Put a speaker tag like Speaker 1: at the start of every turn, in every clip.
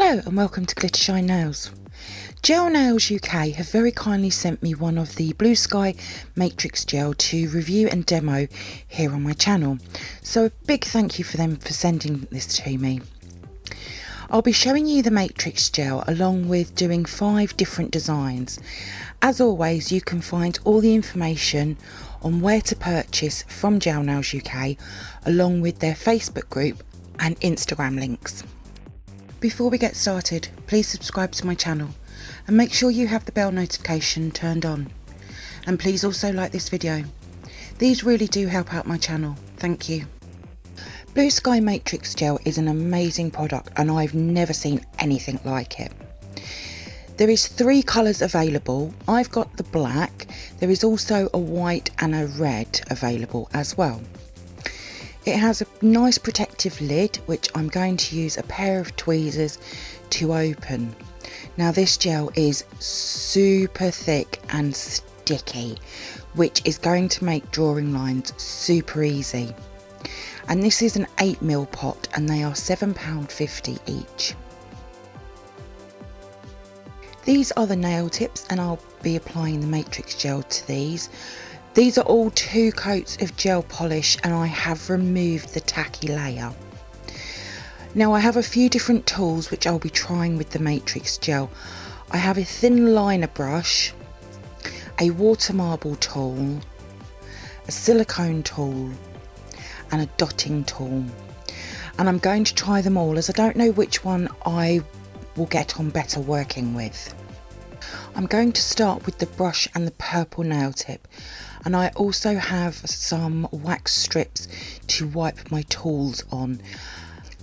Speaker 1: Hello and welcome to glittershinenails. Gelnailsuk UK have very kindly sent me one of the Bluesky Matrix Gel to review and demo here on my channel. So a big thank you for them for sending this to me. I'll be showing you the Matrix Gel along with doing 5 different designs. As always, you can find all the information on where to purchase from Gelnailsuk UK along with their Facebook group and Instagram links. Before we get started, please subscribe to my channel and make sure you have the bell notification turned on. And please also like this video. These really do help out my channel. Thank you. Bluesky Matrix Gel is an amazing product and I've never seen anything like it. There is 3 colours available. I've got the black. There is also a white and a red available as well. It has a nice protective lid, which I'm going to use a pair of tweezers to open. Now this gel is super thick and sticky, which is going to make drawing lines super easy. And this is an 8mm pot and they are £7.50 each. These are the nail tips and I'll be applying the Matrix Gel to these. These are all 2 coats of gel polish and I have removed the tacky layer. Now I have a few different tools which I'll be trying with the Matrix Gel. I have a thin liner brush, a water marble tool, a silicone tool and a dotting tool. And I'm going to try them all as I don't know which one I will get on better working with. I'm going to start with the brush and the purple nail tip. And I also have some wax strips to wipe my tools on.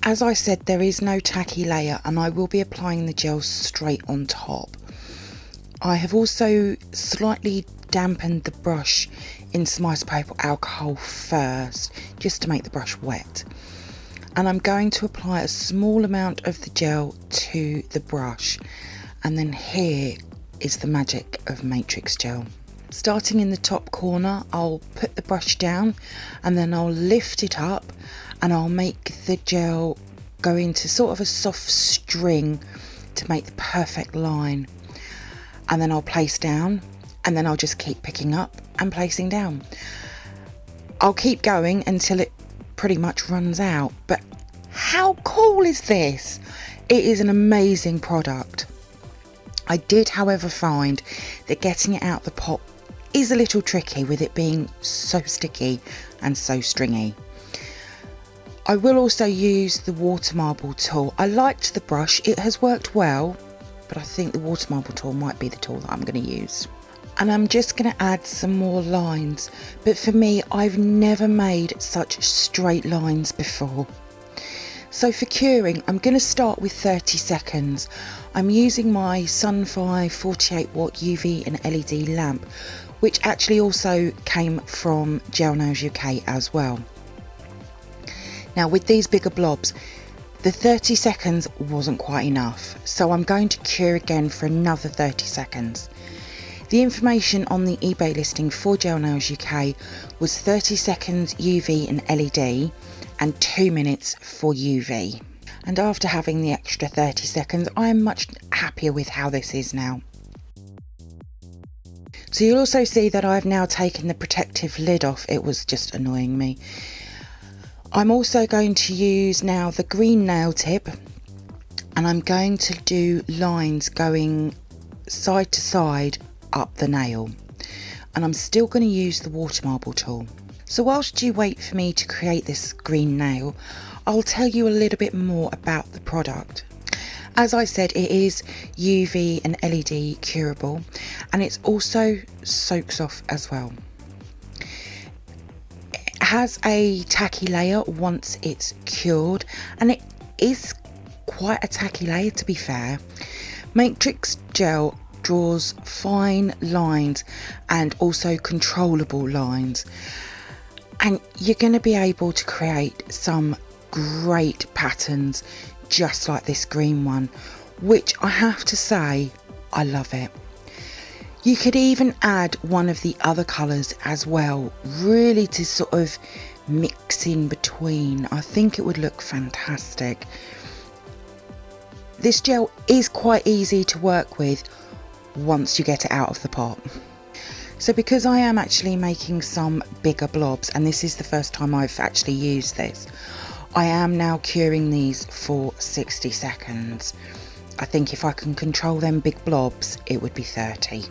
Speaker 1: As I said, there is no tacky layer and I will be applying the gel straight on top. I have also slightly dampened the brush in some isopropyl alcohol first, just to make the brush wet. And I'm going to apply a small amount of the gel to the brush. And then here is the magic of Matrix Gel. Starting in the top corner, I'll put the brush down and then I'll lift it up and I'll make the gel go into sort of a soft string to make the perfect line. And then I'll place down and then I'll just keep picking up and placing down. I'll keep going until it pretty much runs out. But how cool is this? It is an amazing product. I did, however, find that getting it out the pot is a little tricky with it being so sticky and so stringy. I will also use the water marble tool. I liked the brush, it has worked well, but I think the water marble tool might be the tool that I'm going to use. And I'm just going to add some more lines, but for me, I've never made such straight lines before. So for curing, I'm going to start with 30 seconds. I'm using my Sunfire 48 watt UV and LED lamp, which actually also came from Gelnailsuk UK as well. Now with these bigger blobs, the 30 seconds wasn't quite enough, so I'm going to cure again for another 30 seconds. The information on the eBay listing for Gelnailsuk UK was 30 seconds UV and LED and 2 minutes for UV. And after having the extra 30 seconds, I am much happier with how this is now. So you'll also see that I've now taken the protective lid off. It was just annoying me. I'm also going to use now the green nail tip and I'm going to do lines going side to side up the nail. And I'm still going to use the water marble tool. So whilst you wait for me to create this green nail, I'll tell you a little bit more about the product. As I said, it is UV and LED curable and it's also soaks off as well. It has a tacky layer once it's cured and it is quite a tacky layer, to be fair. Matrix Gel draws fine lines and also controllable lines, and you're going to be able to create some great patterns just like this green one, which I have to say, I love it. You could even add one of the other colours as well, really to sort of mix in between. I think it would look fantastic. This gel is quite easy to work with once you get it out of the pot. So because I am actually making some bigger blobs, and this is the first time I've actually used this, I am now curing these for 60 seconds. I think if I can control them big blobs, it would be 30.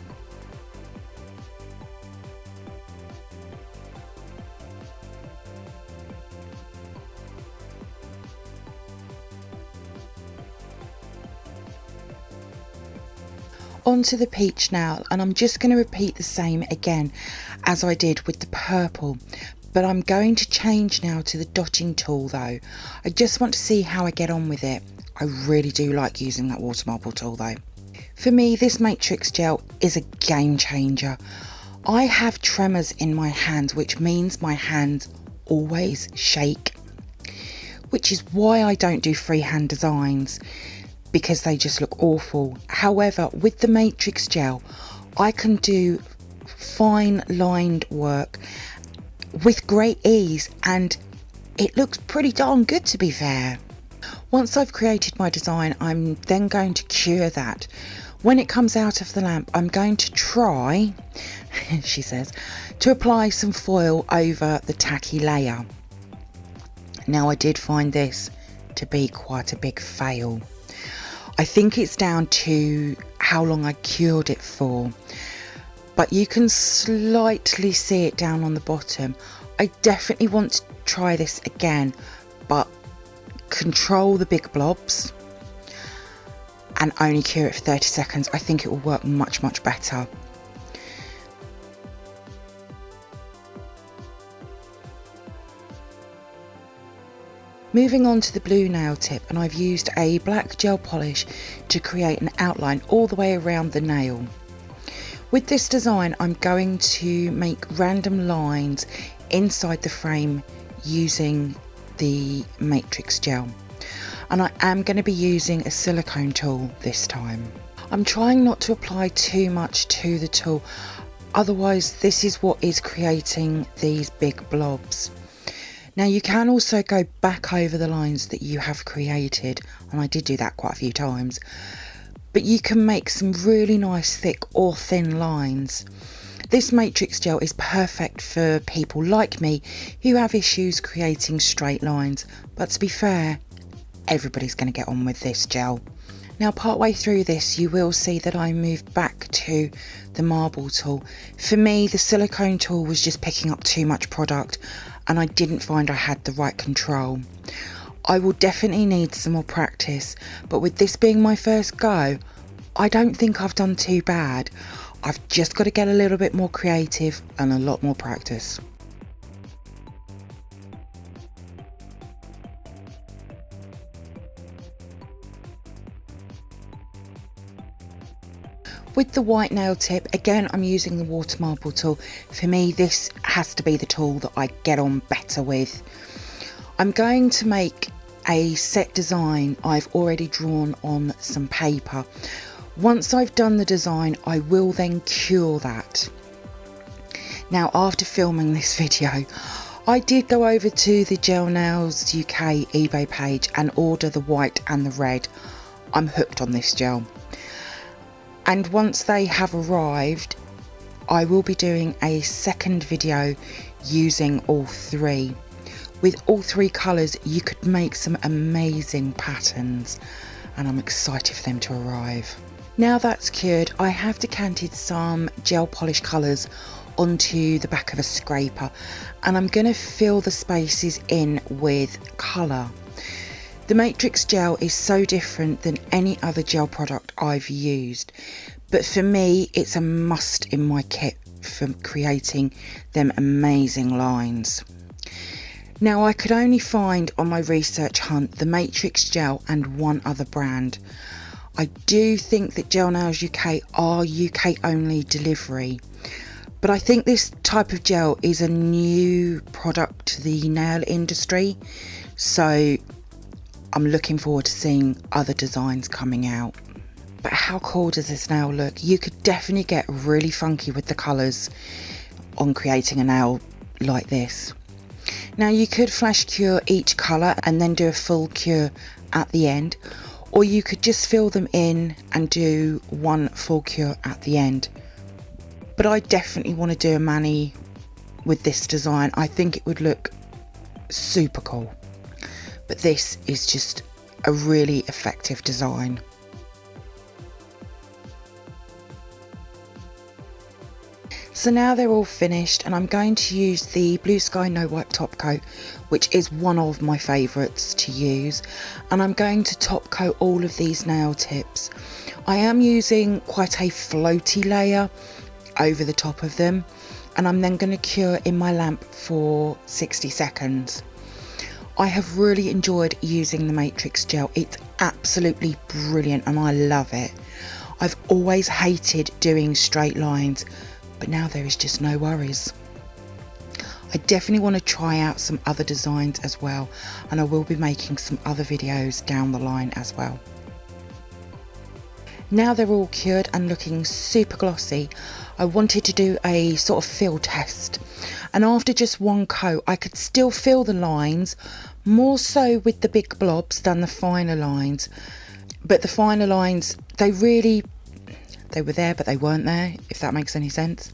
Speaker 1: Onto the peach now, and I'm just going to repeat the same again as I did with the purple, but I'm going to change now to the dotting tool though. I just want to see how I get on with it. I really do like using that water marble tool though. For me, this matrix gel is a game changer. I have tremors in my hands, which means my hands always shake, which is why I don't do freehand designs, because they just look awful. However, with the matrix gel, I can do fine lined work with great ease, and it looks pretty darn good, to be fair. Once I've created my design, I'm then going to cure that. When it comes out of the lamp, I'm going to try, she says, to apply some foil over the tacky layer. Now, I did find this to be quite a big fail. I think it's down to how long I cured it for, but you can slightly see it down on the bottom. I definitely want to try this again, but control the big blobs and only cure it for 30 seconds. I think it will work much, much better. Moving on to the blue nail tip, and I've used a black gel polish to create an outline all the way around the nail. With this design, I'm going to make random lines inside the frame using the matrix gel, and I am going to be using a silicone tool this time. I'm trying not to apply too much to the tool, otherwise this is what is creating these big blobs. Now, you can also go back over the lines that you have created, and I did do that quite a few times, but you can make some really nice thick or thin lines. This matrix gel is perfect for people like me who have issues creating straight lines, but to be fair, everybody's going to get on with this gel. Now, partway through this, you will see that I moved back to the marble tool. For me, the silicone tool was just picking up too much product, and I didn't find I had the right control. I will definitely need some more practice, but with this being my first go, I don't think I've done too bad. I've just got to get a little bit more creative and a lot more practice. With the white nail tip, again, I'm using the water marble tool. For me, this has to be the tool that I get on better with. I'm going to make a set design I've already drawn on some paper. Once I've done the design, I will then cure that. Now, after filming this video, I did go over to the Gelnailsuk eBay page and order the white and the red. I'm hooked on this gel. And once they have arrived, I will be doing a second video using all three. With all three colours, you could make some amazing patterns, and I'm excited for them to arrive. Now that's cured, I have decanted some gel polish colours onto the back of a scraper, and I'm going to fill the spaces in with colour. The matrix gel is so different than any other gel product I've used, but for me it's a must in my kit for creating them amazing lines. Now, I could only find on my research hunt the matrix gel and one other brand. I do think that Gelnailsuk are UK only delivery, but I think this type of gel is a new product to the nail industry, so I'm looking forward to seeing other designs coming out. But how cool does this nail look? You could definitely get really funky with the colours on creating a nail like this. Now, you could flash cure each colour and then do a full cure at the end, or you could just fill them in and do one full cure at the end. But I definitely want to do a mani with this design. I think it would look super cool. But this is just a really effective design. So now they're all finished, and I'm going to use the Bluesky No Wipe top coat, which is one of my favourites to use, and I'm going to top coat all of these nail tips. I am using quite a floaty layer over the top of them, and I'm then going to cure in my lamp for 60 seconds. I have really enjoyed using the Matrix Gel. It's absolutely brilliant and I love it. I've always hated doing straight lines, but now there is just no worries. I definitely want to try out some other designs as well, and I will be making some other videos down the line as well. Now they're all cured and looking super glossy, I wanted to do a sort of feel test, and after just one coat I could still feel the lines, more so with the big blobs than the finer lines. But the finer lines, they were there but they weren't there, if that makes any sense.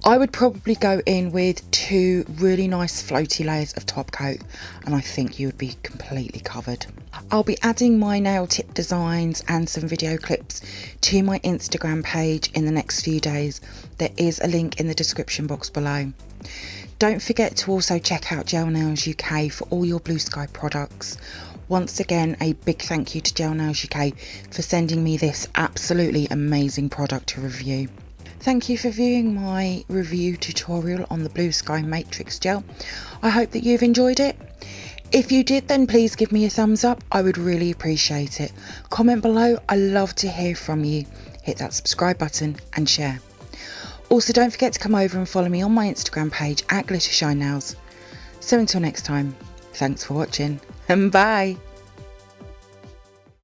Speaker 1: I would probably go in with 2 really nice floaty layers of top coat, and I think you would be completely covered. I'll be adding my nail tip designs and some video clips to my Instagram page in the next few days. There is a link in the description box below. Don't forget to also check out Gelnailsuk UK for all your Bluesky products. Once again, a big thank you to Gelnailsuk UK for sending me this absolutely amazing product to review. Thank you for viewing my review tutorial on the Bluesky Matrix Gel. I hope that you've enjoyed it. If you did, then please give me a thumbs up. I would really appreciate it. Comment below. I love to hear from you. Hit that subscribe button and share. Also, don't forget to come over and follow me on my Instagram page at glittershinenails. So until next time, thanks for watching and bye.